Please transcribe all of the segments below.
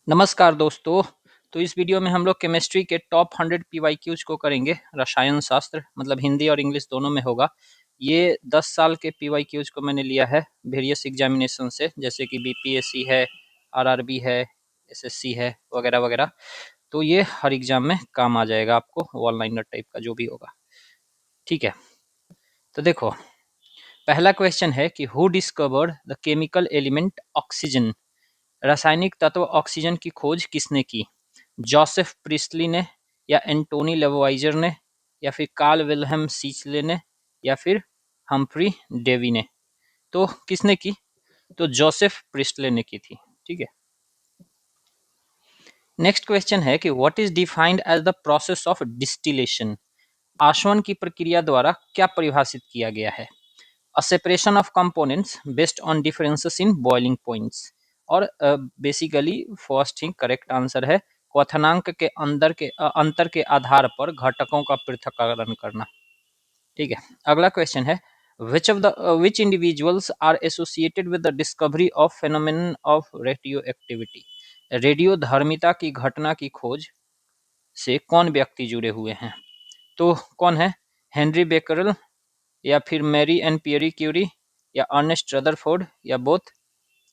नमस्कार दोस्तों। तो इस वीडियो में हम लोग केमिस्ट्री के टॉप 100 पीवाईक्यूज को करेंगे। रसायन शास्त्र मतलब हिंदी और इंग्लिश दोनों में होगा। ये 10 साल के पीवाईक्यूज को मैंने लिया है वेरियस एग्जामिनेशन से, जैसे कि बीपीएससी है, आरआरबी है, एसएससी है, वगैरह वगैरह। तो ये हर एग्जाम में काम आ जाएगा आपको, वन लाइनर टाइप का जो भी होगा। ठीक है, तो देखो, पहला क्वेश्चन है कि who discovered the chemical element oxygen. रासायनिक तत्व ऑक्सीजन की खोज किसने की? जोसेफ प्रिस्टली ने, या एंटोनी लेवोइजर ने, या फिर कार्ल विल्हेम सीचले ने, या फिर हम्फ्री डेवी ने। तो किसने की? तो जोसेफ प्रिस्टले ने की थी। ठीक है, नेक्स्ट क्वेश्चन है कि what is defined as the process of distillation. आसवन की प्रक्रिया द्वारा क्या परिभाषित किया गया है? A separation of components based on differences in boiling points. और बेसिकली फर्स्ट ही करेक्ट आंसर है, क्वथनांक के अंतर के आधार पर घटकों का पृथक्करण करना। ठीक है, अगला क्वेश्चन है which individuals are associated with the discovery of phenomenon of radioactivity. Radio धर्मिता की घटना की खोज से कौन व्यक्ति जुड़े हुए हैं? तो कौन है? हेनरी बेकरल, या फिर मैरी एंड पियरी क्यूरी, या अर्नेस्ट रदरफोर्ड, या बोथ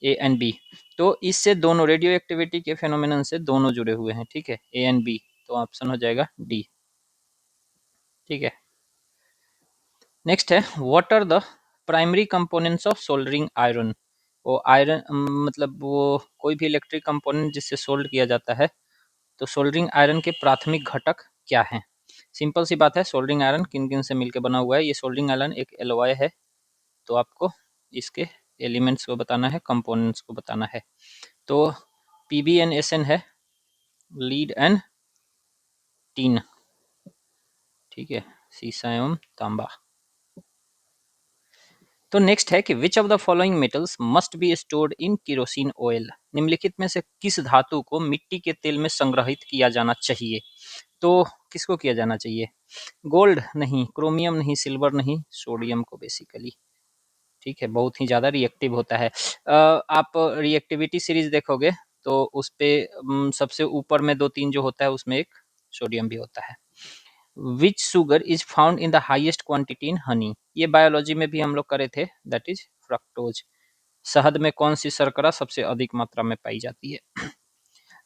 ए एंड बी। तो इससे दोनों रेडियो एक्टिविटी के फेनोमेनन से दोनों जुड़े हुए हैं। ठीक है, ए एंड बी, तो ऑप्शन हो जाएगा डी। ठीक है, नेक्स्ट है what are the primary components of soldering iron. वो आयरन मतलब वो कोई भी इलेक्ट्रिक कंपोनेंट जिससे सोल्ड किया जाता है, तो सोल्डरिंग आयरन के प्राथमिक घटक क्या हैं? सिंपल सी बात है, सोल्डरिंग आयरन किन किन से मिलकर बना हुआ है। ये सोल्डरिंग आयरन एक एलॉय है, तो आपको इसके एलिमेंट्स को बताना है, कंपोनेंट्स को बताना है। तो PbNSN है, लीड एंड टीन। ठीक है, सीसा एवं तांबा। तो नेक्स्ट है कि which of the following metals must be stored in kerosene oil. निम्नलिखित में से किस धातु को मिट्टी के तेल में संग्रहित किया जाना चाहिए? तो किसको किया जाना चाहिए? गोल्ड नहीं, क्रोमियम नहीं, सिल्वर नहीं, सोडियम को बेसिकली। ठीक है, बहुत ही ज़्यादा रिएक्टिव होता है। आप रिएक्टिविटी सीरीज देखोगे तो उस पे सबसे ऊपर में 2-3 जो होता है उसमें एक सोडियम भी होता है। Which sugar is found in the highest quantity in honey. ये बायोलॉजी में भी हम लोग करे थे, दैट इज फ्रक्टोज। शहद में कौन सी शर्करा सबसे अधिक मात्रा में पाई जाती है?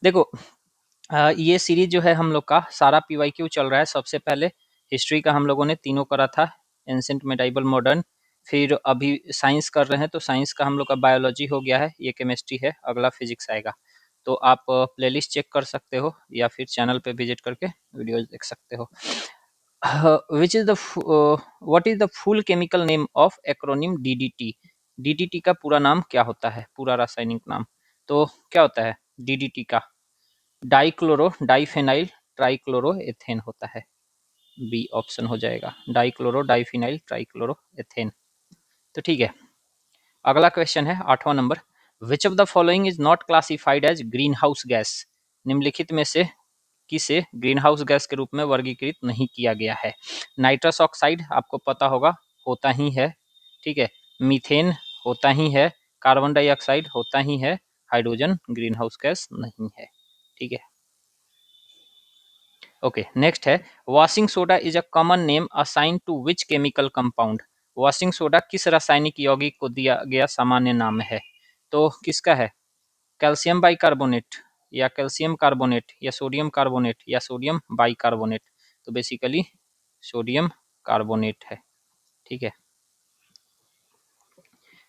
देखो, ये सीरीज जो है हम लोग का सारा पीवाईक्यू चल रहा है। सबसे पहले हिस्ट्री का हम लोगों ने तीनों करा था, एंसेंट, मेडाइवल, मॉडर्न। फिर अभी साइंस कर रहे हैं, तो साइंस का हम लोग का बायोलॉजी हो गया है, ये केमिस्ट्री है, अगला फिजिक्स आएगा। तो आप प्लेलिस्ट चेक कर सकते हो या फिर चैनल पे विजिट करके वीडियोज देख सकते हो। Which is the what is the full chemical name of acronym DDT। DDT का पूरा नाम क्या होता है, पूरा रासायनिक नाम? तो क्या होता है DDT का? डाइक्लोरो डाइफेनाइल ट्राइक्लोरो एथेन होता है। बी ऑप्शन हो जाएगा, डाइक्लोरो डाइफिनाइल ट्राइक्लोरो एथेन। तो ठीक है, अगला क्वेश्चन है 8वां नंबर। Which of the following is not classified as greenhouse gas. निम्नलिखित में से किसे ग्रीन हाउस गैस के रूप में वर्गीकृत नहीं किया गया है? नाइट्रस ऑक्साइड आपको पता होगा, होता ही है। ठीक है, मीथेन होता ही है, कार्बन डाइऑक्साइड होता ही है, हाइड्रोजन ग्रीन हाउस गैस नहीं है। ठीक है, ओके, नेक्स्ट है washing soda is a common name assign to which chemical compound. Washing soda किस रासायनिक यौगिक को दिया गया सामान्य नाम है? तो किसका है? कैल्शियम बाइकार्बोनेट, या कैल्शियम कार्बोनेट, या सोडियम कार्बोनेट, या सोडियम बाइकार्बोनेट। तो बेसिकली सोडियम कार्बोनेट है। ठीक है,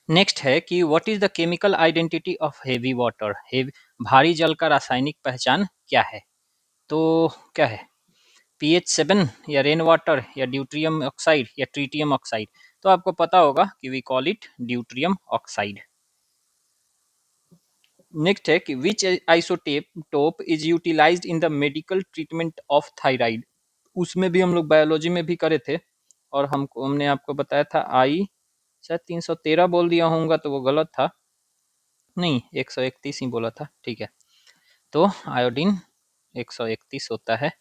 नेक्स्ट है कि what is the chemical identity of heavy water. भारी जल का रासायनिक पहचान क्या है? तो क्या है? pH 7, या रेन वाटर, या ड्यूट्रियम ऑक्साइड, या ट्रीटियम ऑक्साइड। तो आपको पता होगा कि we call it deuterium oxide. Next है कि which isotope is utilised in the medical treatment of thyroid. उसमें भी हम लोग बायोलॉजी में भी करे थे, और हमने आपको बताया था आई, शायद 313 बोल दिया होऊंगा तो वो गलत था, नहीं 131 ही बोला था। ठीक है, तो आयोडीन 131 होता है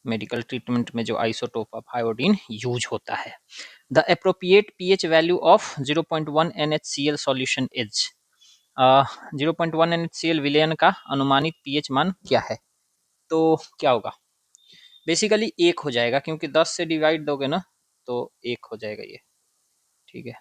मेडिकल ट्रीटमेंट में, जो आइसोटोप ऑफ आयोडीन यूज होता है। The appropriate pH value of 0.1 NaCl solution is. 0.1 NaCl विलयन का अनुमानित पीएच मान क्या है? तो क्या होगा? बेसिकली 1 हो जाएगा, क्योंकि 10 से डिवाइड दोगे ना तो 1 हो जाएगा ये, ठीक है।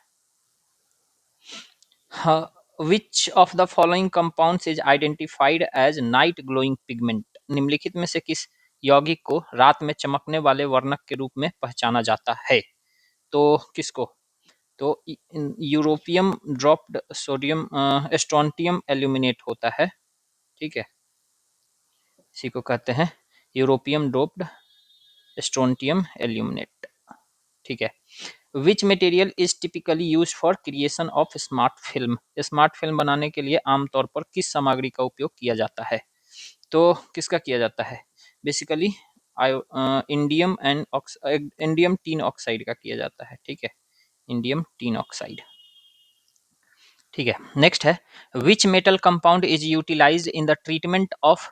हाँ, which of the following compounds is identified as night glowing pigment? निम्नलिखित में से किस यौगिक को रात में चमकने वाले वर्णक के रूप में पहचाना जाता है? तो किसको? तो europium dropped sodium strontium aluminate होता है, ठीक है। इसी को कहते हैं यूरोपियम ड्रॉप्ड स्ट्रोंटियम एल्यूमिनेट, ठीक है। Which material is typically use for creation of smart film? Smart film बनाने के लिए आमतौर पर किस सामग्री का उपयोग किया जाता है? तो किसका किया जाता है? Basically indium and indium tin oxide का किया जाता है, ठीक है। इंडियम टीन ऑक्साइड, ठीक है। नेक्स्ट है, which metal compound is utilised in the treatment of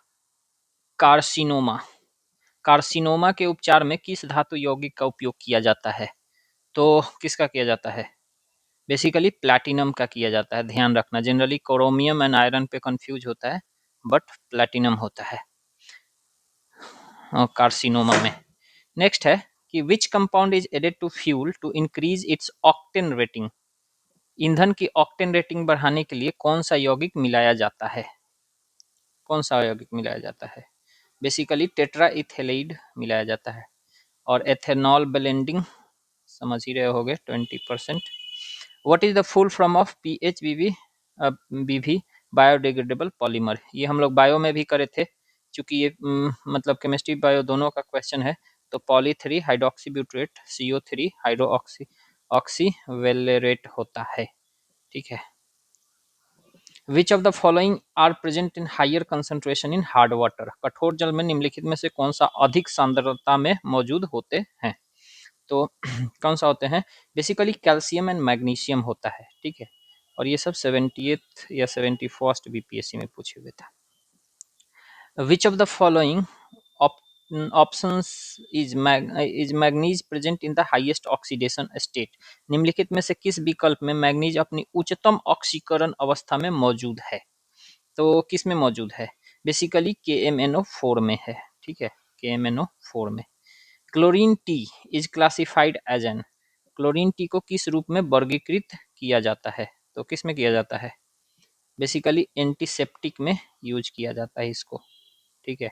carcinoma? Carcinoma के उपचार में किस धातु यौगिक का उपयोग किया जाता है? तो किसका किया जाता है? बेसिकली प्लैटिनम का किया जाता है, ध्यान रखना। जनरली क्रोमियम एंड आयरन पे कंफ्यूज होता है, बट प्लैटिनम होता है कार्सिनोमा में। नेक्स्ट है कि which compound is added to fuel to increase its octane rating? ईंधन की ऑक्टेन रेटिंग बढ़ाने के लिए कौन सा यौगिक मिलाया जाता है? कौन सा यौगिक मिलाया जाता है? बेसिकली टेट्रा इथेलाइड मिलाया जाता है। और एथेनॉल ब्लेंडिंग समझ ही रहे होगे, 20%। What is the full form of PHBV BV biodegradable polymer? ये हम लोग बायो में भी करे थे, चूंकि ये मतलब केमिस्ट्री बायो दोनों का क्वेश्चन है। तो poly 3 hydroxy butyrate CO3 hydro oxy valerate होता है, ठीक है। Which of the following are present in higher concentration in hard water? कठोर जल में निम्नलिखित में से कौन सा अधिक सांद्रता में मौजूद होते हैं? तो कौन सा होते हैं? बेसिकली कैल्शियम एंड मैग्नीशियम होता है, ठीक है। और ये सब 70th या 71st बीपीएससी में पूछे हुए था। विच of the following options is manganese present in the highest oxidation state? निम्नलिखित में से किस विकल्प में मैग्नीज अपनी उच्चतम ऑक्सीकरण अवस्था में मौजूद है? तो किस में मौजूद है? बेसिकली KMnO4 में है, ठीक है। KMnO4 में। Chlorine T is classified as an? Chlorine T को किस रूप में वर्गीकृत किया जाता है? तो किस में किया जाता है? बेसिकली एंटीसेप्टिक में यूज किया जाता है इसको, ठीक है।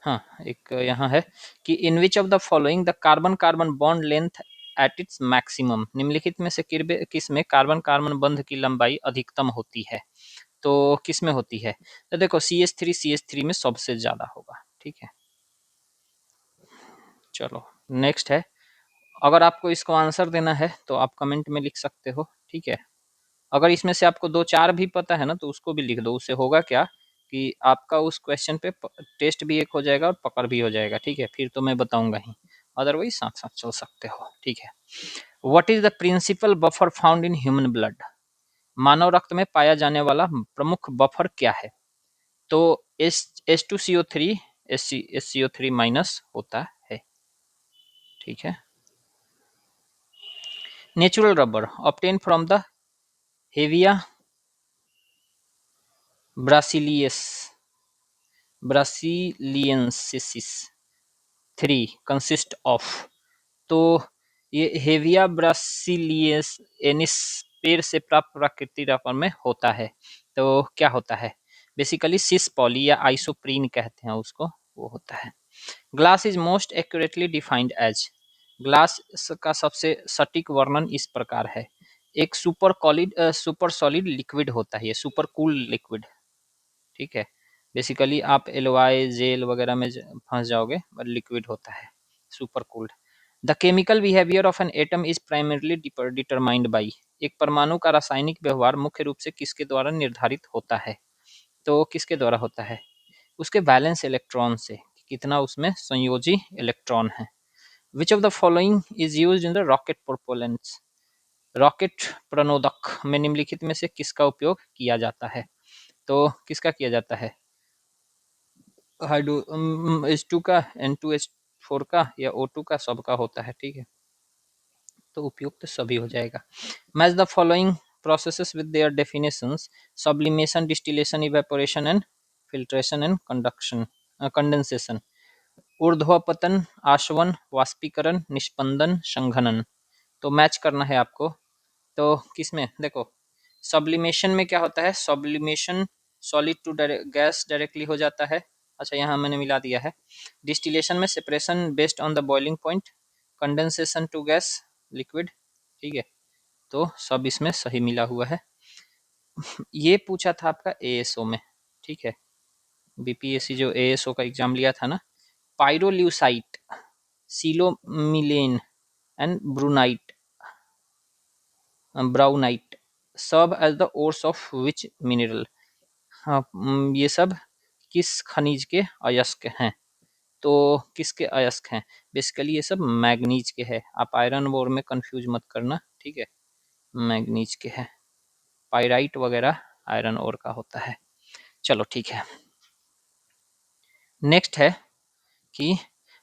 हाँ, एक यहाँ है कि in which of the following the carbon carbon bond length at its maximum? निम्नलिखित में से किस में कार्बन कार्बन बंध की लंबाई अधिकतम होती है? तो किस में होती है? तो देखो CH3 में सबसे ज्यादा होगा, ठीक है। चलो नेक्स्ट है, अगर आपको इसको आंसर देना है तो आप कमेंट में लिख सकते हो, ठीक है। अगर इसमें से आपको 2-4 भी पता है ना तो उसको भी लिख दो। उससे होगा क्या कि आपका उस क्वेश्चन पे टेस्ट भी एक हो जाएगा और पकड़ भी हो जाएगा, ठीक है। फिर तो मैं बताऊंगा ही, अदरवाइज साथ साथ चल सकते हो, ठीक है। What is the principal buffer found in human blood? मानव रक्त में पाया जाने वाला प्रमुख बफर क्या है? तो H2CO3 SCO3 माइनस होता है, ठीक है। Natural rubber obtain from the Hevea brasilius brasiliensis 3 consist of? तो ये हेविया ब्रासिलियस एनिस पेड़ से प्राप्त प्राकृतिक रबर में होता है। तो क्या होता है? बेसिकली सिस पॉली या आइसोप्रीन कहते हैं उसको, वो होता है। Glass is most accurately defined as? Glass का सबसे सटीक वर्णन इस प्रकार है, एक सुपर सॉलिड लिक्विड होता है, ये सुपर कूल लिक्विड, ठीक है। बेसिकली आप एलवाई जेल वगैरह में फंस जाओगे, बट लिक्विड होता है, super cooled. The chemical behaviour of an atom is primarily determined by? एक परमाणु का रासायनिक व्यवहार मुख्य रूप से किसके द्वारा निर्धारित होता है? तो किसके द्वारा होता है? उसके वैलेंस इलेक्ट्रॉन से, कितना उसमें संयोजी इलेक्ट्रॉन है। Which of the following is use in the rocket propellants? Rocket प्रणोदक में निम्नलिखित में से किसका उपयोग किया जाता है? तो किसका किया जाता है? हाइड्रो H2 का, N2H4 का या O2 का, सबका होता है, ठीक है। तो उपयुक्त सभी हो जाएगा। Match the following processes with their definitions: sublimation, distillation, evaporation and filtration and conduction condensation. ऊर्ध्वपतन, आशवन, वाष्पीकरण, निष्पंदन, संघनन। तो मैच करना है आपको। तो किसमें देखो, सब्लिमेशन में क्या होता है, sublimation solid to gas directly हो जाता है। अच्छा, यहाँ मैंने मिला दिया है। डिस्टिलेशन में separation based on the boiling point. Condensation to gas liquid. ठीक है, तो सब इसमें सही मिला हुआ है। ये पूछा था आपका एएसओ में। ठीक है, बीपीएससी जो एएसओ का एग्जाम लिया था ना, pyrolusite, सिलोमिलेन and braunite serve as the ores of which mineral. हाँ, ये सब किस खनिज के अयस्क हैं? तो किसके अयस्क हैं? बेसिकली ये सब मैग्नीज के हैं। आप आयरन वोर में कंफ्यूज मत करना, ठीक है, मैग्नीज के हैं। पाइराइट वगैरह आयरन ओर का होता है। चलो ठीक है, नेक्स्ट है कि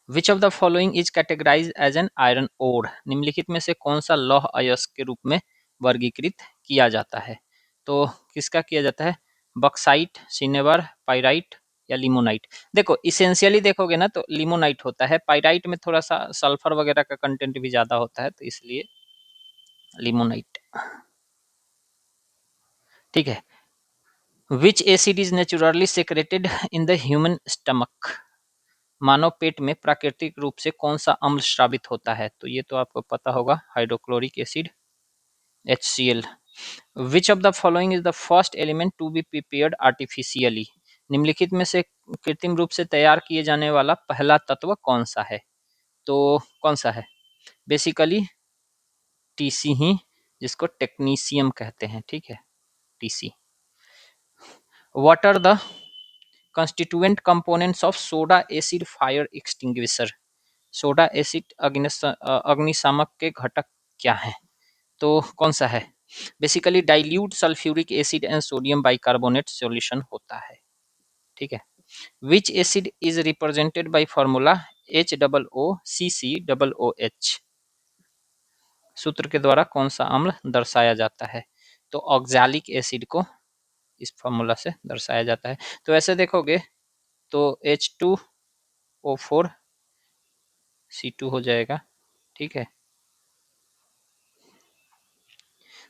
which of the following is categorize as an iron ore. निम्नलिखित में से कौन सा लौह अयस्क के रूप में वर्गीकृत किया जाता है? तो किसका किया जाता है? बक्साइट, सिनेबर, पाइराइट या लिमोनाइट। देखो इसेंशियली देखोगे ना तो लिमोनाइट होता है। पाइराइट में थोड़ा सा सल्फर वगैरह का कंटेंट भी ज्यादा होता है, तो इसलिए लिमोनाइट। ठीक है, which acid is naturally secreted in the human stomach. मानव पेट में प्राकृतिक रूप से कौन सा अम्ल स्रावित होता है? तो ये तो आपको पता होगा, hydrochloric acid, HCl। Which of the following is the first element to be prepared artificially. निम्नलिखित में से कृत्रिम रूप से तैयार किए जाने वाला पहला तत्व कौन सा है? तो कौन सा है? बेसिकली टीसी ही, जिसको टेक्नीशियम कहते हैं। ठीक है, TC. What are the constituent components of soda acid fire extinguisher. Soda acid अग्निशामक के घटक क्या हैं? तो कौन सा है? Basically dilute sulphuric acid and sodium bicarbonate solution होता है। ठीक है, which acid is represented by formula HOOCC OOH। सूत्र के द्वारा कौन सा अम्ल दर्शाया जाता है? तो ऑक्सैलिक एसिड को इस फॉर्मूला से दर्शाया जाता है। तो ऐसे देखोगे तो H2O4C2 हो जाएगा। ठीक है,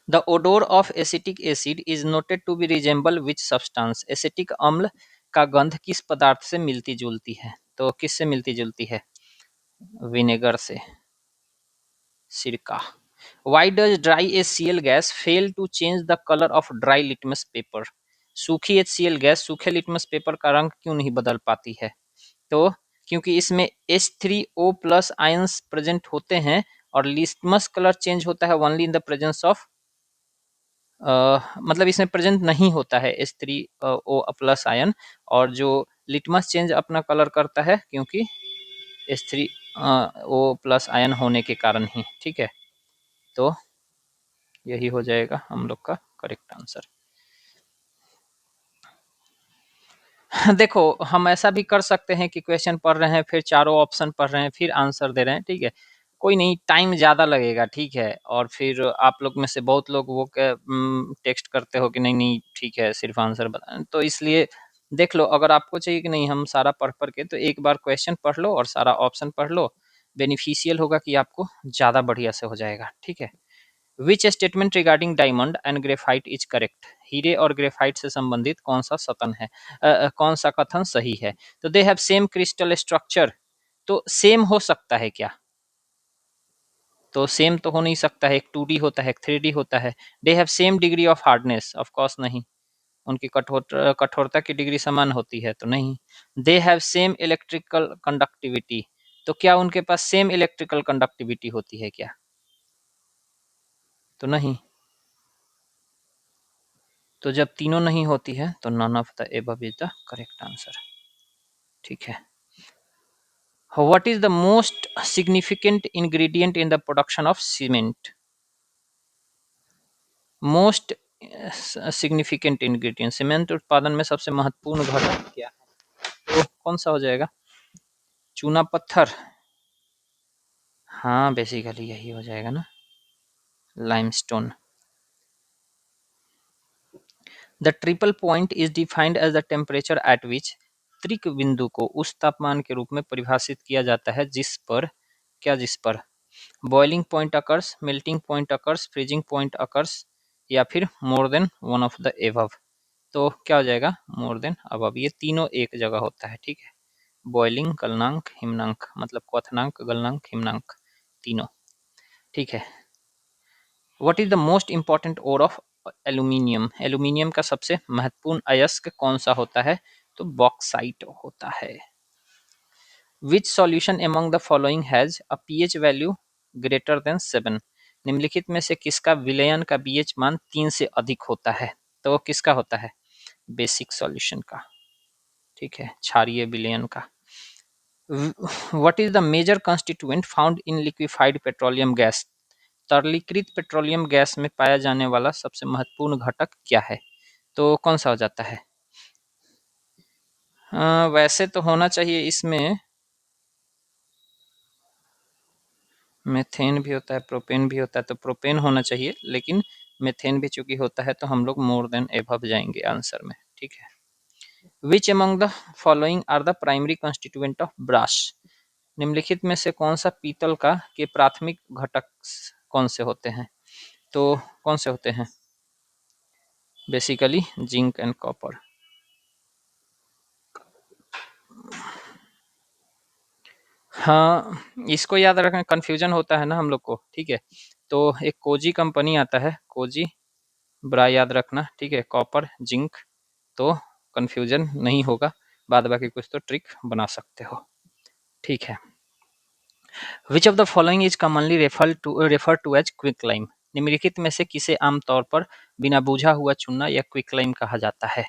the odour of acetic acid is noted to be resemble which substance. Acetic अम्ल का गंध किस पदार्थ से मिलती जुलती है? तो किससे मिलती जुलती है? विनेगर से, सिरका। Why does dry HCl gas fail to change the colour of dry litmus paper. सूखी HCl गैस सूखे लिटमस पेपर का रंग क्यों नहीं बदल पाती है? तो क्योंकि इसमें H3O+ आयंस प्रेजेंट होते हैं और लिटमस कलर चेंज होता है only in the presence of मतलब इसमें प्रेजेंट नहीं होता है H3O+ आयन, और जो लिटमस चेंज अपना कलर करता है क्योंकि H3O+ आयन होने के कारण ही। ठीक है, तो यही हो जाएगा हम लोग का करेक्ट आंसर। देखो हम ऐसा भी कर सकते हैं कि क्वेश्चन पढ़ रहे हैं, फिर चारों ऑप्शन पढ़ रहे हैं, फिर आंसर दे रहे हैं। ठीक है, कोई नहीं, टाइम ज़्यादा लगेगा। ठीक है, और फिर आप लोग में से बहुत लोग वो टेक्स्ट करते हो कि नहीं नहीं ठीक है सिर्फ आंसर बता, तो इसलिए देख लो, अगर आपको चाहिए कि नहीं हम सारा पढ़ पढ़ के, तो एक बार क्वेश्चन पढ़ लो और सारा ऑप्शन पढ़ लो, बेनिफिशियल होगा कि आपको ज़्यादा बढ़िया से हो जाएगा। ठीक है, which statement regarding diamond and graphite is correct. हीरे और ग्रेफाइट से संबंधित कौन सा सतन है, कौन सा कथन सही है? तो they have same crystal structure. तो सेम हो सकता है क्या? तो सेम तो हो नहीं सकता है, एक 2D होता है, एक 3D होता है। They have same degree of hardness, of course नहीं। उनकी कठोरता की डिग्री समान होती है, तो नहीं। They have same electrical conductivity. तो क्या उनके पास सेम इलेक्ट्रिकल कंडक्टिविटी होती है क्या? तो नहीं। तो जब तीनों नहीं होती है तो none of the above is the correct answer. ठीक है, what is the most significant ingredient in the production of cement. Most significant ingredient, cement उत्पादन में सबसे महत्वपूर्ण घटक क्या है? तो कौन सा हो जाएगा? चूना पत्थर। हाँ बेसिकली यही हो जाएगा ना। Limestone. The triple point is defined as the temperature at which, त्रिक बिंदु को उस तापमान के रूप में परिभाषित किया जाता है जिस पर, क्या जिस पर boiling point occurs, melting point occurs, freezing point occurs, या फिर more than one of the above. तो क्या हो जाएगा, मोर देन अबव। ये तीनों एक जगह होता है, ठीक है। बॉइलिंग, गलनांक, हिमनांक, मतलब क्वथनांक, गलनांक, हिमनांक, तीनों, ठीक है। What is the most important ore of aluminium, aluminium का सबसे महत्वपूर्ण अयस्क कौन सा होता है, तो बॉक्साइट होता है। Which solution among the following has a pH value greater than 7, निम्नलिखित में से किसका विलयन का पीएच मान 3 से अधिक होता है, तो किसका होता है, बेसिक सॉल्यूशन का, ठीक है, क्षारीय विलयन का। What is the major constituent found in liquified petroleum gas, तरलीकृत पेट्रोलियम गैस में पाया जाने वाला सबसे महत्वपूर्ण घटक क्या है, तो कौन सा हो जाता है। वैसे तो होना चाहिए इसमें, मेथेन भी होता है, प्रोपेन भी होता है, तो प्रोपेन होना चाहिए, लेकिन मेथेन भी चूंकि होता है तो हम लोग मोर देन एबव जाएंगे आंसर में, ठीक है। Which among the following are the primary constituent of brass, निम्नलिखित में से कौन सा पीतल का के प्राथमिक घटक कौन से होते हैं, तो कौन से होते हैं, बेसिकली जिंक एंड कॉपर। हाँ, इसको याद रखना, कंफ्यूजन होता है ना हम लोग को, ठीक है। तो एक कोजी कंपनी आता है, कोजी ब्रा याद रखना, ठीक है, कॉपर, जिंक, तो कंफ्यूजन नहीं होगा, बाद बाकी कुछ तो ट्रिक बना सकते हो, ठीक है। Which of the following is commonly refer to as quick lime, निम्नलिखित में से किसे आमतौर पर बिना बुझा हुआ चुनना या क्विक लाइम कहा जाता है,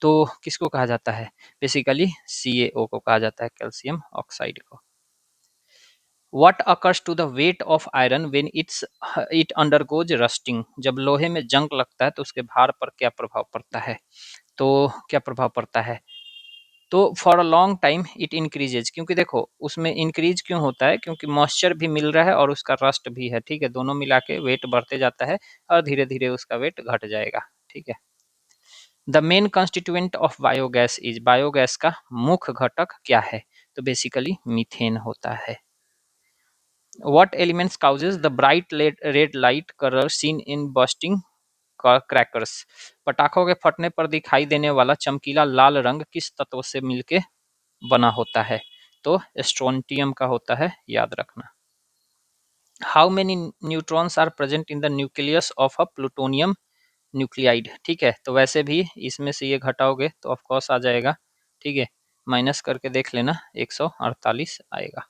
तो किसको कहा जाता है, बेसिकली CaO को कहा जाता है, कैल्शियम ऑक्साइड को। What occurs to the weight of iron when it undergoes rusting, जब लोहे में जंग लगता है तो उसके भार पर क्या प्रभाव पड़ता है, तो क्या प्रभाव पड़ता है, तो for a long time it increases, क्योंकि देखो उसमें इंक्रीज क्यों होता है, क्योंकि मॉइस्चर भी मिल रहा है और उसका रस्ट भी है, ठीक है, दोनों मिला के वेट बढ़ते जाता है और धीरे धीरे उसका वेट घट जाएगा, ठीक है। The main constituent of biogas is, biogas का मुख्य घटक क्या है, तो बेसिकली मीथेन होता है। What elements causes the bright red light color seen in bursting crackers, पटाखों के फटने पर दिखाई देने वाला चमकीला लाल रंग किस तत्व से मिलके बना होता है, तो स्ट्रोंटियम का होता है, याद रखना। How many neutrons are present in the nucleus of a plutonium nuclide, ठीक है, तो वैसे भी इसमें से ये घटाओगे तो ऑफ कोर्स आ जाएगा, ठीक है, माइनस करके देख लेना, 148 आएगा।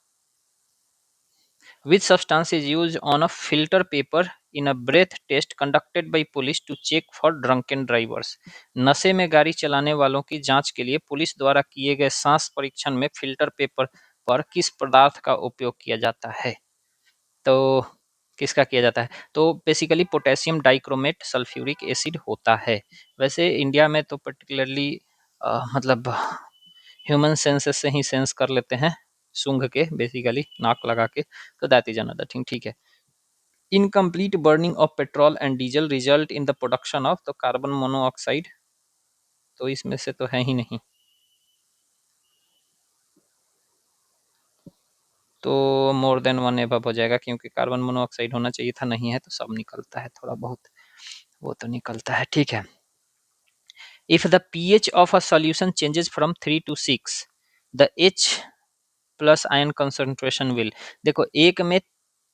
Which substance is used on a filter paper in a breath test conducted by police to check for drunken drivers? नशे में गाड़ी चलाने वालों की जांच के लिए पुलिस द्वारा किए गए सांस परीक्षण में फिल्टर पेपर पर किस पदार्थ का उपयोग किया जाता है, तो किसका किया जाता है, तो basically potassium dichromate sulphuric acid होता है। वैसे इंडिया में तो पर्टिकुलरली मतलब ह्यूमन सेंसेस से ही सेंस कर लेते हैं, सूंघ के, बेसिकली नाक लगा के, तो दैट इज अनदर थिंग, ठीक है। Incomplete burning of petrol and diesel result in the production of, तो कार्बन मोनोऑक्साइड, तो इसमें से तो है ही नहीं, तो मोर देन वन एबव हो जाएगा, क्योंकि कार्बन मोनोऑक्साइड होना चाहिए था, नहीं है, तो सब निकलता है, थोड़ा बहुत वो तो निकलता है, ठीक है। If the pH of a solution changes from 3 to 6, the H plus ion concentration will, देखो एक में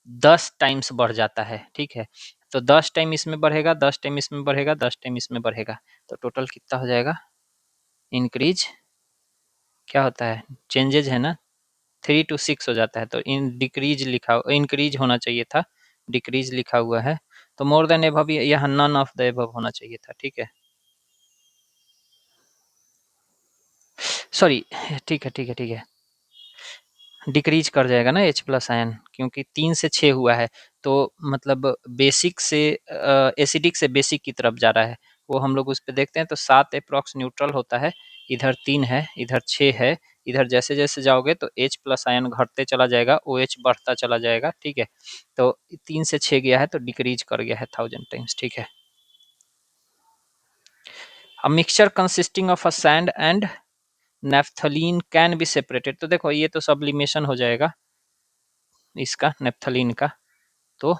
10 टाइम्स बढ़ जाता है, ठीक है, तो 10 टाइम इसमें बढ़ेगा, 10 टाइम इसमें बढ़ेगा, 10 टाइम इसमें बढ़ेगा, तो टोटल कितना हो जाएगा, इंक्रीज, क्या होता है, चेंजेज है ना, 3 to 6 हो जाता है, तो इन डिक्रीज लिखा, इंक्रीज होना चाहिए था, डिक्रीज लिखा हुआ है, तो मोर देन एबव, यहाँ नन ऑफ द एबव होना चाहिए था, ठीक है, सॉरी, ठीक है, ठीक है, ठीक है, डिक्रीज कर जाएगा ना H प्लस आयन, क्योंकि 3 से 6 हुआ है, तो मतलब बेसिक से एसिडिक से बेसिक की तरफ जा रहा है, वो हम लोग उस पर देखते हैं, तो 7 अप्रॉक्स न्यूट्रल होता है, इधर 3 है, इधर 6 है, इधर जैसे-जैसे जाओगे तो H प्लस आयन घटते चला जाएगा, OH बढ़ता चला जाएगा, ठीक है। तो 3 से 6 गया है तो डिक्रीज कर गया है 1000 टाइम्स, ठीक है। A mixture consisting of a sand and naphthalene can be separated. तो देखो ये तो सब्लिमेशन हो जाएगा इसका, नेफ्थलीन का। तो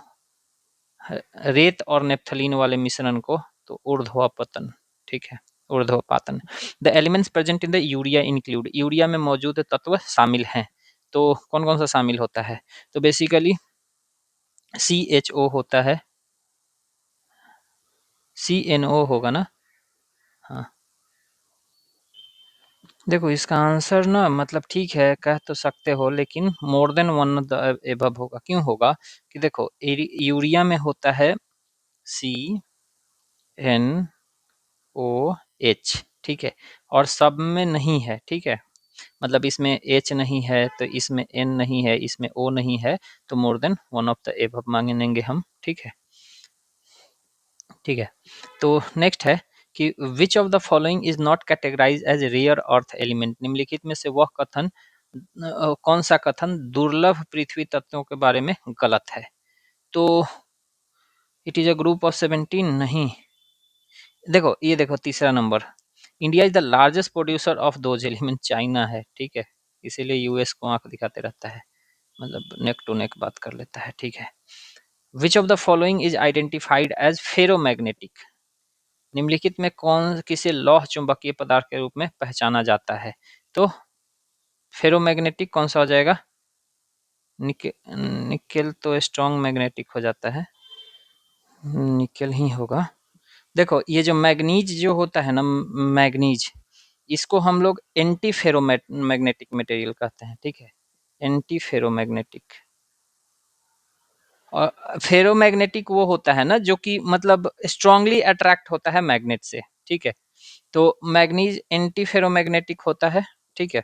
रेत और नेफ्थलीन वाले मिश्रण को तो ऊर्ध्वपतन, ठीक है, ऊर्ध्वपातन। The elements present in the urea include, urea में मौजूद तत्व शामिल हैं। तो कौन कौन सा शामिल होता है? तो बेसिकली CHO होता है, CNO होगा ना। हाँ देखो इसका आंसर ना मतलब ठीक है कह तो सकते हो, लेकिन more than one the above होगा। क्यों होगा कि देखो यूरिया में होता है CNOH, ठीक है, और सब में नहीं है, ठीक है। मतलब इसमें H नहीं है तो इसमें N नहीं है, इसमें O नहीं है, तो more than one of the above मांगेंगे हम, ठीक है। ठीक है, तो नेक्स्ट है कि which of the following is not categorize as rare earth element. निम्नलिखित में से वह कथन कौन सा कथन दुर्लभ पृथ्वी तत्वों के बारे में गलत है? तो it is a group of 17 नहीं। देखो ये देखो तीसरा number, India is the largest producer of those element, China है, ठीक है। इसीलिए यूएस को आंख दिखाते रहता है, मतलब नेक टू नेक बात कर लेता है, ठीक है। Which of the following is identified as ferromagnetic. निम्नलिखित में कौन किसे लौह चुंबकीय पदार्थ के रूप में पहचाना जाता है? तो फेरोमैग्नेटिक कौन सा हो जाएगा? निकेल तो स्ट्रॉन्ग मैग्नेटिक हो जाता है, निकेल ही होगा। देखो ये जो मैग्नीज जो होता है ना, मैग्नीज, इसको हम लोग एंटी फेरोमैग्नेटिक मटेरियल कहते हैं, ठीक है, एंटी फेरोमैग्नेटिक। और फेरोमैग्नेटिक वो होता है ना जो कि मतलब स्ट्रांगली अट्रैक्ट होता है मैग्नेट से, ठीक है। तो मैग्नीज एंटी फेरोमैग्नेटिक होता है, ठीक है,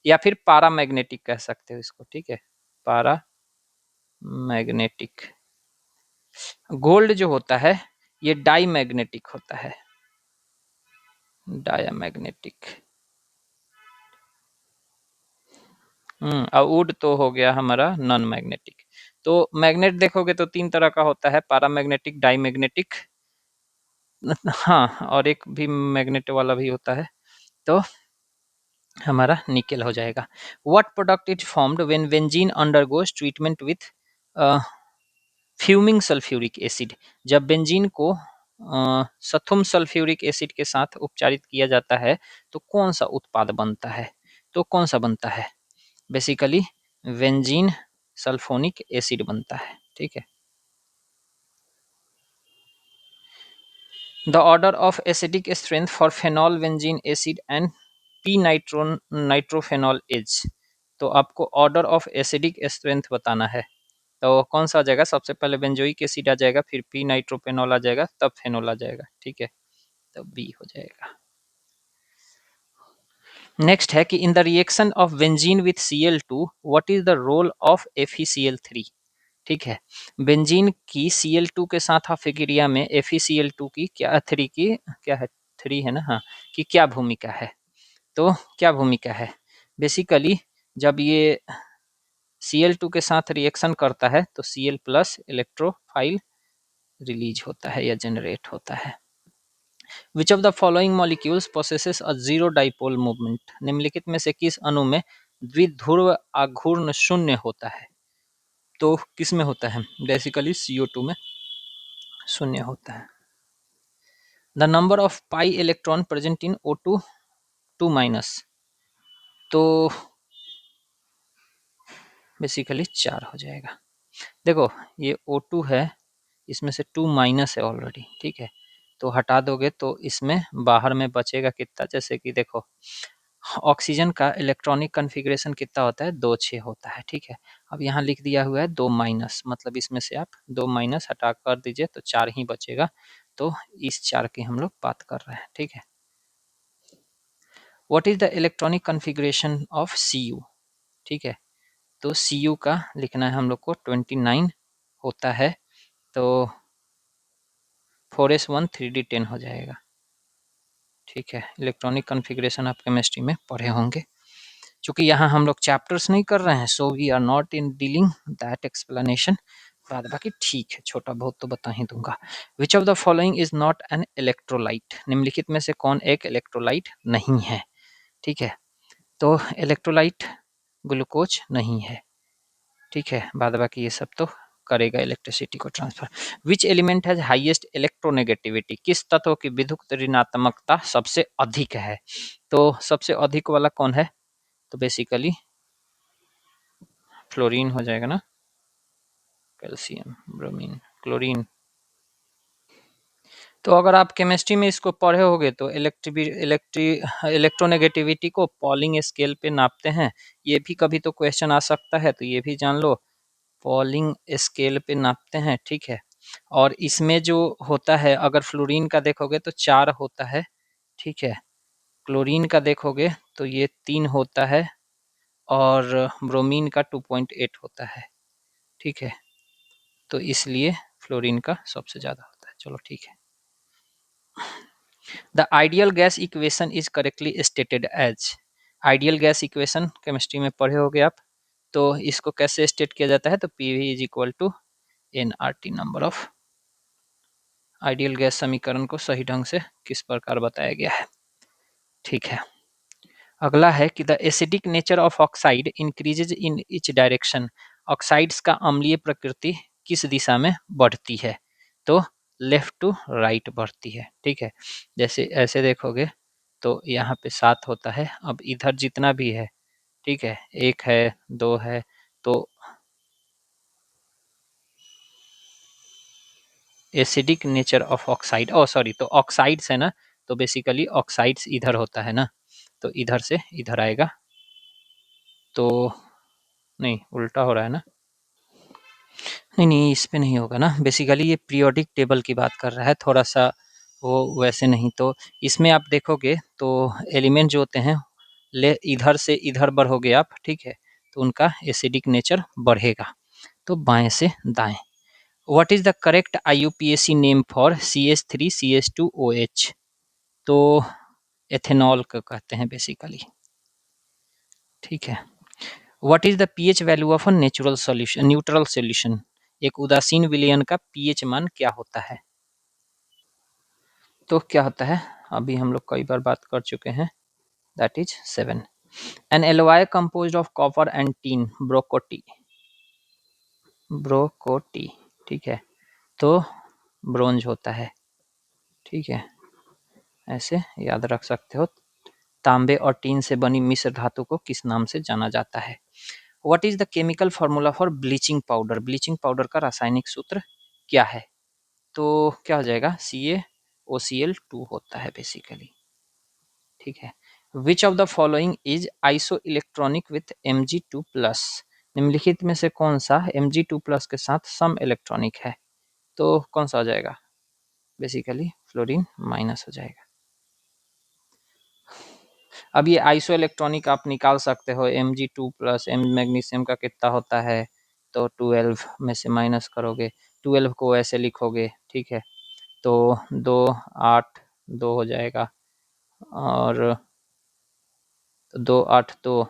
या फिर पारामैग्नेटिक कह सकते हो इसको, ठीक है, पारा मैग्नेटिक। गोल्ड जो होता है ये डाई मैग्नेटिक होता है, डायामैग्नेटिक। और वुड तो हो गया हमारा नॉन मैग्नेटिक। तो मैग्नेट देखोगे तो 3 तरह का होता है, पारामैग्नेटिक, डाईमैग्नेटिक, हाँ, और एक भी मैग्नेट वाला भी होता है। तो हमारा निकेल हो जाएगा। What product is formed when benzene undergoes treatment with fuming sulphuric acid. जब बेंजीन को सथुम सल्फ्यूरिक एसिड के साथ उपचारित किया जाता है तो कौन सा उत्पाद बनता है? तो कौन सा बनता है? बेसिकली बेंजीन सल्फोनिक एसिड बनता है, ठीक है। The order of acidic strength for phenol benzene acid and P nitrophenol is. तो आपको ऑर्डर ऑफ एसिडिक स्ट्रेंथ बताना है, तो कौन सा आ जाएगा? सबसे पहले बेंजोइक एसिड आ जाएगा, फिर पी नाइट्रोफेनॉल आ जाएगा, तब फेनॉल आ जाएगा, ठीक है, तब बी हो जाएगा। नेक्स्ट है कि in the reaction of benzene with Cl2 what is the role of FeCl3। ठीक है, बेंजीन की Cl2 के साथ अभिक्रिया में FeCl2 की क्या, 3 की क्या है, 3 है ना, हाँ, कि क्या भूमिका है? तो क्या भूमिका है? बेसिकली जब ये Cl2 के साथ रिएक्शन करता है तो Cl प्लस इलेक्ट्रोफाइल रिलीज होता है या जनरेट होता है। Which of the following molecules possesses a zero dipole movement. निम्नलिखित में से किस अणु में द्विध्रुव आघूर्ण शून्य होता है? तो किस में होता है? बेसिकली CO2 में शून्य होता है। The number of pi electron present in O2 2 minus. तो बेसिकली 4 हो जाएगा। देखो ये O2 है, इसमें से 2 माइनस है ऑलरेडी, ठीक है, तो हटा दोगे तो इसमें बाहर में बचेगा कितना? जैसे कि देखो ऑक्सीजन का इलेक्ट्रॉनिक कन्फिग्रेशन कितना होता है? 2 6 होता है, ठीक है। अब यहाँ लिख दिया हुआ है 2 माइनस, मतलब इसमें से आप 2 माइनस हटा कर दीजिए तो 4 ही बचेगा। तो इस 4 की हम लोग बात कर रहे हैं, ठीक है। What is the electronic configuration of Cu? ठीक है, तो Cu का लिखना है हम लोग को 29 होता है, तो 4s1 3d10 हो जाएगा, ठीक है। इलेक्ट्रॉनिक कन्फिग्रेशन आप केमिस्ट्री में पढ़े होंगे। चूँकि यहाँ हम लोग चैप्टर्स नहीं कर रहे हैं, so we are not in dealing that explanation. बाद बाकी ठीक है, छोटा बहुत तो बता ही दूंगा। विच of the following is not an electrolyte, निम्नलिखित में से कौन एक इलेक्ट्रोलाइट नहीं है? ठीक है, तो इलेक्ट्रोलाइट ग्लूकोज नहीं है, ठीक है। बाद बाकी ये सब तो करेगा इलेक्ट्रिसिटी को transfer. Which element has highest electronegativity, किस तत्व की विद्युत ऋणात्मकता सबसे अधिक है? तो सबसे अधिक वाला कौन है? तो बेसिकली फ्लोरीन हो जाएगा ना, कैल्शियम, ब्रोमीन, क्लोरीन। तो अगर आप केमिस्ट्री में इसको पढ़े होगे तो इलेक्ट्रोनेगेटिविटी को पॉलिंग स्केल पे नापते हैं। ये भी कभी तो क्वेश्चन आ सकता है, तो ये भी जान लो, पॉलिंग स्केल पे नापते हैं, ठीक है। और इसमें जो होता है, अगर फ्लोरीन का देखोगे तो 4 होता है, ठीक है। क्लोरीन का देखोगे तो ये 3 होता है, और ब्रोमीन का 2.8 होता है, ठीक है। तो इसलिए फ्लोरीन का सबसे ज़्यादा होता है। चलो ठीक है। The ideal gas equation is correctly stated as, ideal gas equation chemistry में पढ़े होगे आप, तो इसको कैसे स्टेट किया जाता है? तो PV is equal to nRT, number of. Ideal gas समीकरण को सही ढंग से किस प्रकार बताया गया है, ठीक है। अगला है कि the acidic nature of oxide increases in each direction, oxides का अम्लीय प्रकृति किस दिशा में बढ़ती है? तो लेफ्ट टू राइट बढ़ती है, ठीक है। जैसे ऐसे देखोगे तो यहाँ पे 7 होता है, अब इधर जितना भी है, ठीक है, 1 है, 2 है, तो acidic nature of oxide, oh sorry, तो ऑक्साइड्स है ना, तो बेसिकली ऑक्साइड्स इधर होता है ना, तो इधर से इधर आएगा, तो नहीं, उल्टा हो रहा है ना, नहीं नहीं, इस पे नहीं होगा ना, बेसिकली ये पीरियोडिक टेबल की बात कर रहा है, थोड़ा सा वो वैसे नहीं। तो इसमें आप देखोगे तो एलिमेंट जो होते हैं, ले इधर से इधर बढ़ोगे आप, ठीक है, तो उनका एसिडिक नेचर बढ़ेगा। तो बाएं से दाएं। What is the correct IUPAC name for CH3CH2OH? तो एथेनॉल को कहते हैं बेसिकली, ठीक है। What is the pH value of a natural solution, neutral solution, एक उदासीन विलयन का पीएच मान क्या होता है? तो क्या होता है, अभी हम लोग कई बार बात कर चुके हैं, that is 7। An alloy composed of copper and tin, ब्रोकोटी, ब्रोकोटी, ठीक है, तो ब्रोंज होता है, ठीक है, ऐसे याद रख सकते हो। तांबे और टीन से बनी मिश्र धातु को किस नाम से जाना जाता है? What is the chemical formula for bleaching powder, bleaching powder का रासायनिक सूत्र क्या है? तो क्या हो जाएगा, CaOCl2 होता है बेसिकली, ठीक है। Which of the following is iso electronic with Mg2+, निम्नलिखित में से कौन सा Mg2+ के साथ सम इलेक्ट्रॉनिक है? तो कौन सा हो जाएगा, बेसिकली फ्लोरीन माइनस हो जाएगा। अब ये आइसो इलेक्ट्रॉनिक आप निकाल सकते हो, Mg2+, एम मैग्नीशियम का कितना होता है, तो 12 में से माइनस करोगे, 12 को ऐसे लिखोगे, ठीक है, तो 2 8 2 हो जाएगा, और 2 8 2,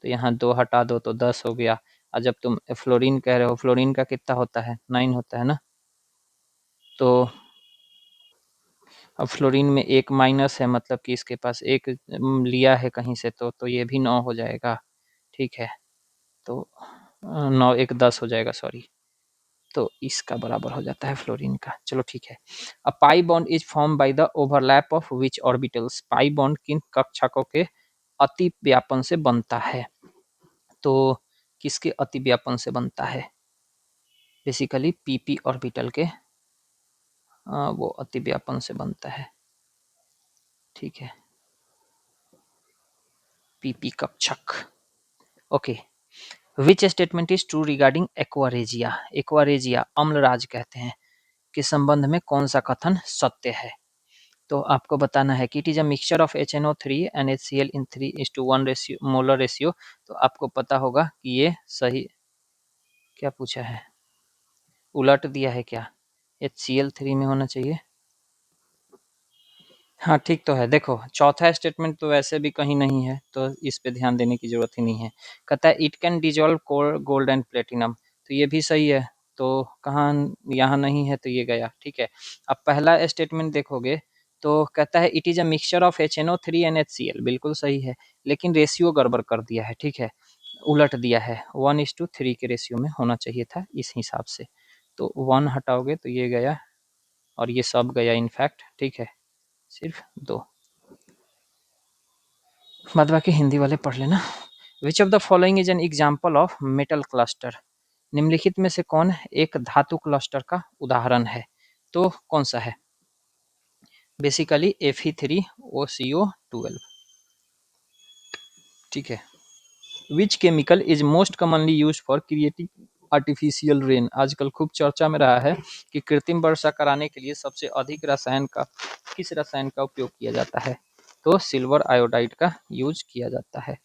तो यहाँ 2 हटा दो तो 10 हो गया। और जब तुम फ्लोरीन कह रहे हो, फ्लोरीन का कितना होता है, 9 होता है ना, तो अब फ्लोरीन में एक माइनस है, मतलब कि इसके पास एक लिया है कहीं से, तो ये भी 9 हो जाएगा, ठीक है। तो 9 1 10 हो जाएगा, सॉरी, तो इसका बराबर हो जाता है फ्लोरीन का। चलो ठीक है। A pi bond is form by the overlap of which orbitals, pi bond किन कक्षकों के अति व्यापन से बनता है? तो किसके अति व्यापन से बनता है? बेसिकली PP ऑर्बिटल के वो अति व्यापन से बनता है, ठीक है, PP कक्षक। Okay, which statement is true regarding aqua regia, aqua regia अम्लराज कहते हैं, के संबंध में कौन सा कथन सत्य है? तो आपको बताना है कि it is a mixture of HNO3 and HCl in 3:1 ratio, molar ratio. तो आपको पता होगा कि ये सही, क्या पूछा है, उलट दिया है क्या, HCl3 में होना चाहिए, हाँ, ठीक तो है। देखो, चौथा स्टेटमेंट तो वैसे भी कहीं नहीं है, तो इस पे ध्यान देने की ज़रूरत ही नहीं है। कहता है it can dissolve gold and platinum, तो ये भी सही है। तो कहाँ यहाँ नहीं है, तो ये गया, ठीक है। अब पहला स्टेटमेंट देखोगे तो कहता है it is a mixture of HNO3 and HCl, बिल्कुल सही है, लेकिन रेशियो गड़बड़ कर दिया है, ठीक है, उलट दिया है। 1:3 के रेशियो में होना चाहिए था इस हिसाब से। तो 1 हटाओगे तो ये गया और ये सब गया इनफैक्ट, ठीक है, सिर्फ 2। बाद बाकी हिंदी वाले पढ़ लेना। विच of the following is an example of metal cluster, निम्नलिखित में से कौन एक धातु क्लस्टर का उदाहरण है? तो कौन सा है? बेसिकली Fe3OCO12, ठीक है। Which chemical is most commonly use for creating artificial rain, आजकल खूब चर्चा में रहा है कि कृत्रिम वर्षा कराने के लिए सबसे अधिक रसायन का किस रसायन का उपयोग किया जाता है? तो सिल्वर आयोडाइड का यूज किया जाता है।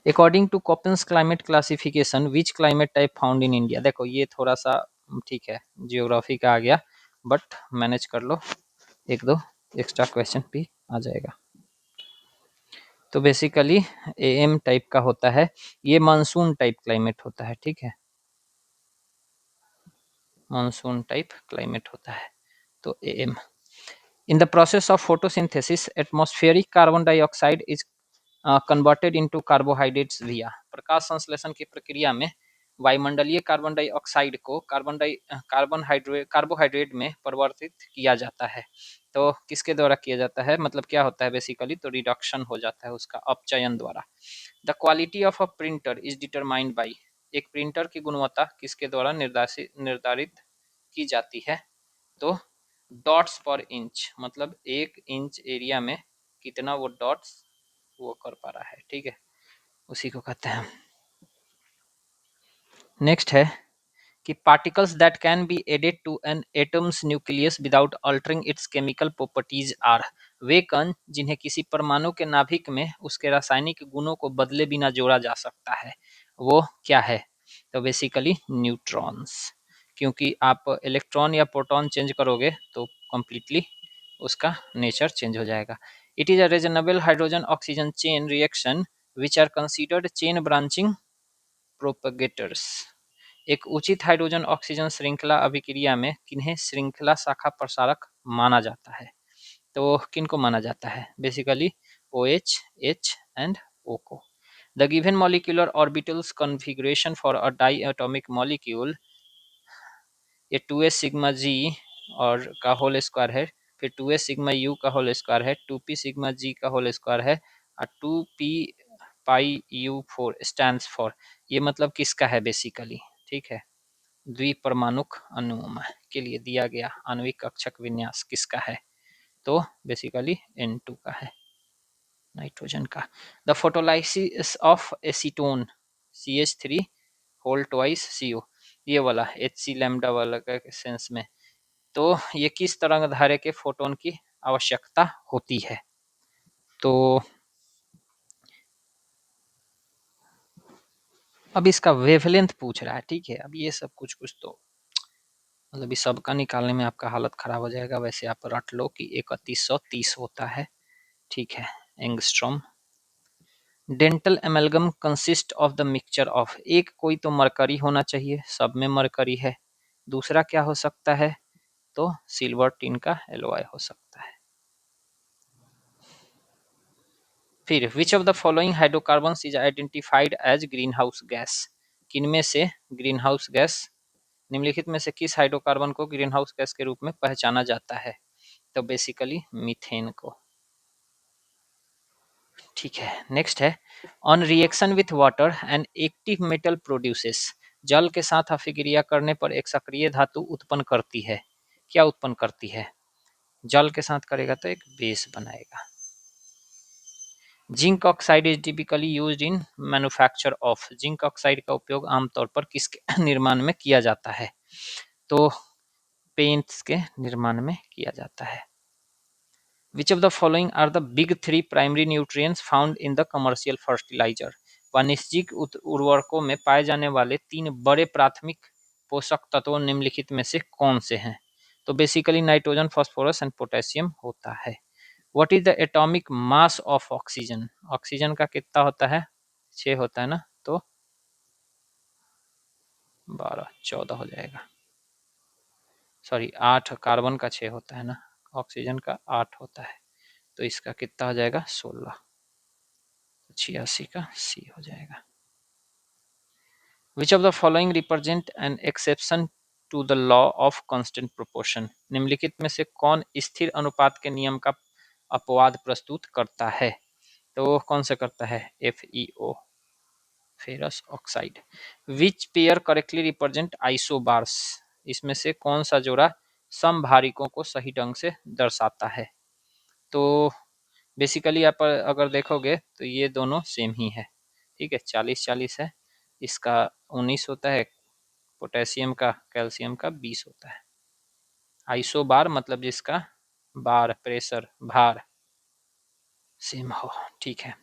According to Koppen's climate classification which climate type found in India, देखो ये थोड़ा सा ठीक है, जियोग्राफी का आ गया, बट मैनेज कर लो, एक दो एक्स्ट्रा क्वेश्चन भी आ जाएगा। तो बेसिकली AM टाइप का होता है, ये मानसून टाइप क्लाइमेट होता है, ठीक है, मानसून टाइप क्लाइमेट होता है, तो AM। In the process of photosynthesis atmospheric carbon dioxide is converted into carbohydrates विया, प्रकाश संश्लेषण की प्रक्रिया में वायुमंडलीय कार्बन डाइऑक्साइड को कार्बोहाइड्रेट में परिवर्तित किया जाता है। तो किसके द्वारा किया जाता है, मतलब क्या होता है बेसिकली, तो रिडक्शन हो जाता है उसका अपचयन द्वारा। The quality of a printer is determined by, एक प्रिंटर की गुणवत्ता किसके द्वारा निर्धारित की जाती है? तो डॉट्स पर इंच, मतलब 1 इंच एरिया में कितना वो डॉट्स वो कर पा रहा है, ठीक है, उसी को कहते हैं। नेक्स्ट है कि particles that can be added to an atom's nucleus without altering its chemical properties are, वे कण जिन्हें किसी परमाणु के नाभिक में उसके रासायनिक गुणों को बदले बिना जोड़ा जा सकता है, वो क्या है? तो बेसिकली न्यूट्रॉन्स, क्योंकि आप इलेक्ट्रॉन या प्रोटॉन चेंज करोगे तो कंप्लीटली उसका नेचर चेंज हो जाएगा। It is a reasonable hydrogen oxygen chain reaction which are considered chain branching propagators, एक उचित हाइड्रोजन ऑक्सीजन श्रृंखला अभिक्रिया में किन्हें श्रृंखला शाखा प्रसारक माना जाता है? तो किन को माना जाता है? Basically OH, H and O को। The given molecular orbitals configuration for a diatomic molecule, ये 2s सिग्मा जी और का होल स्क्वायर है, फिर 2s सिग्मा यू का होल स्क्वायर है, 2p सिग्मा जी का होल स्क्वायर है, और 2p pi you four stands for, ये मतलब किसका है बेसिकली, ठीक है, द्विपरमाणुक अणु के लिए दिया गया आणविक कक्षक विन्यास किसका है? तो बेसिकली N2 का है, नाइट्रोजन का। The photolysis of acetone CH3 whole twice CO, ये वाला HC लैम्डा वाला का सेंस में, तो ये किस तरंग धारे के फोटोन की आवश्यकता होती है? तो अब इसका वेवलेंथ पूछ रहा है, ठीक है। अब ये सब कुछ कुछ तो मतलब इस सब का निकालने में आपका हालत खराब हो जाएगा। वैसे आप रट लो कि 3130 होता है, ठीक है, angstrom. Dental एमेलगम consist of the mixture of, एक कोई तो मरकरी होना चाहिए, सब में मरकरी है। दूसरा क्या हो सकता है? तो सिल्वर टिन का एलॉय हो सकता है। फिर which of the following hydrocarbons is identified as greenhouse gas, किनमें से ग्रीन हाउस गैस, निम्नलिखित में से किस हाइड्रोकार्बन को ग्रीन हाउस गैस के रूप में पहचाना जाता है? तो बेसिकली मीथेन को, ठीक है। नेक्स्ट है on reaction with water and active metal produces, जल के साथ अभिक्रिया करने पर एक सक्रिय धातु उत्पन्न करती है, क्या उत्पन्न करती है? जल के साथ करेगा तो एक बेस बनाएगा। Zinc oxide is typically used in manufacture of, zinc oxide का उपयोग आमतौर पर किसके निर्माण में किया जाता है? तो पेंट्स के निर्माण में किया जाता है। Which of the following are the big three primary nutrients found in the commercial fertilizer, वाणिज्यिक उर्वरकों में पाए जाने वाले 3 बड़े प्राथमिक पोषक तत्व निम्नलिखित में से कौन से हैं? तो basically nitrogen, phosphorus and potassium होता है। What is the atomic mass of oxygen? Oxygen का कितना होता है? 6 होता है ना, तो 12 14 हो जाएगा, सॉरी 8, कार्बन का 6 होता है ना, ऑक्सीजन का 8 होता है, तो इसका कितना हो जाएगा? 16, 86 का सी हो जाएगा। Which of the following represent an exception to the law of constant proportion? निम्नलिखित में से कौन स्थिर अनुपात के नियम का अपवाद प्रस्तुत करता है? तो कौन सा करता है? FeO, ferrous oxide. Which pair correctly represent isobars? इसमें से कौन सा जोड़ा समभारिकों को सही ढंग से दर्शाता है? तो बेसिकली आप अगर देखोगे तो ये दोनों सेम ही है, ठीक है, 40-40 है, इसका 19 होता है, पोटेशियम का कैल्शियम का 20 होता है। आइसोबार मतलब जिसका बार, प्रेशर, भार सेम हो, ठीक है।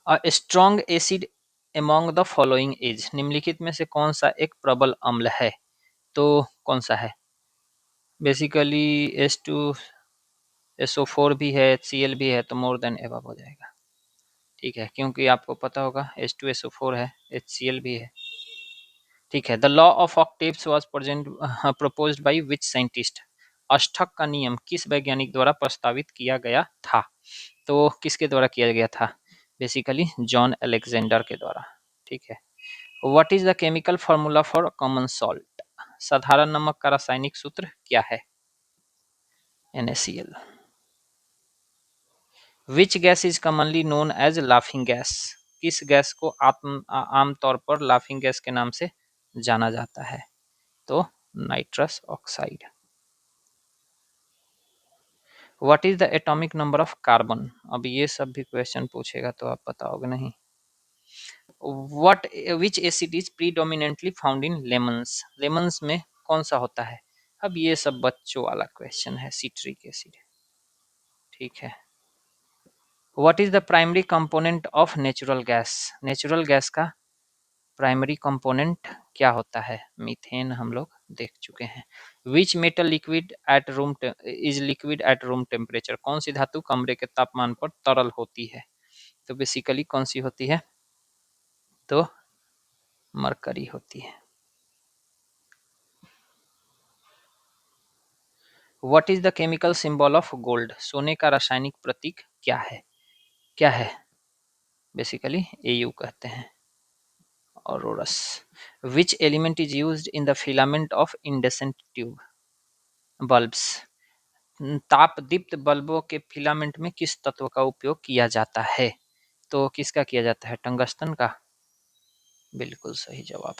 A strong acid among the following is? निम्नलिखित में से कौन सा एक प्रबल अम्ल है? तो कौन सा है? बेसिकली H2SO4 भी है, HCl भी है, तो मोर देन एबव हो जाएगा, ठीक है, क्योंकि आपको पता होगा H2SO4 है, HCl भी है, ठीक है। The law of octaves was proposed by which scientist? अष्टक का नियम किस वैज्ञानिक द्वारा प्रस्तावित किया गया था? तो किसके द्वारा किया गया था? बेसिकली जॉन अलेक्जेंडर के द्वारा, ठीक है। What is the chemical formula for common salt? साधारण नमक का रासायनिक सूत्र क्या है? NaCl। Which gas is commonly known as laughing gas? किस गैस को आमतौर पर लाफिंग गैस के नाम से जाना जाता है? तो nitrous oxide. What is the atomic number of carbon? अब ये सब भी क्वेश्चन पूछेगा तो आप बताओगे नहीं। What which acid is predominantly found in lemons? Lemons में कौन सा होता है? अब ये सब बच्चों वाला क्वेश्चन है, सिट्रिक एसिड, ठीक है। What is the primary component of natural gas? Natural gas का प्राइमरी कंपोनेंट क्या होता है? मीथेन हम लोग देख चुके हैं। Which metal liquid at room is liquid at room temperature? कौन सी धातु कमरे के तापमान पर तरल होती है? तो बेसिकली कौन सी होती है? तो मरकरी होती है। What is the chemical symbol of gold? सोने का रासायनिक प्रतीक क्या है? क्या है? बेसिकली Au कहते हैं, aurous. Which element is used in the filament of incandescent tube bulbs? ताप दीप्त बल्बों के फिलामेंट में किस तत्व का उपयोग किया जाता है? तो किसका किया जाता है? टंगस्टन का, बिल्कुल सही जवाब।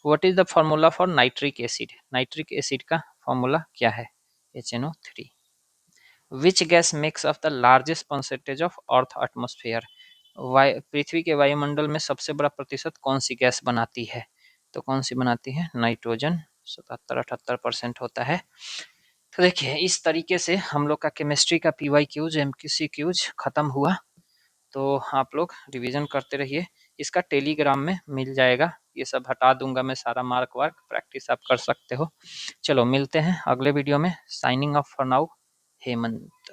What is the formula for nitric acid? Nitric acid का फॉर्मूला क्या है? HNO3। Which gas makes of the largest percentage of earth atmosphere? पृथ्वी के वायुमंडल में सबसे बड़ा प्रतिशत कौन सी गैस बनाती है? तो कौन सी बनाती है? नाइट्रोजन, 77-78% होता है। तो देखिए इस तरीके से हम लोग का केमिस्ट्री का PYQs MCQs खत्म हुआ। तो आप लोग रिवीजन करते रहिए, इसका टेलीग्राम में मिल जाएगा, ये सब हटा दूंगा मैं सारा मार्क वार्क, प्रैक्टिस आप कर सकते हो। चलो मिलते हैं अगले वीडियो में। Signing off for now, Hemant.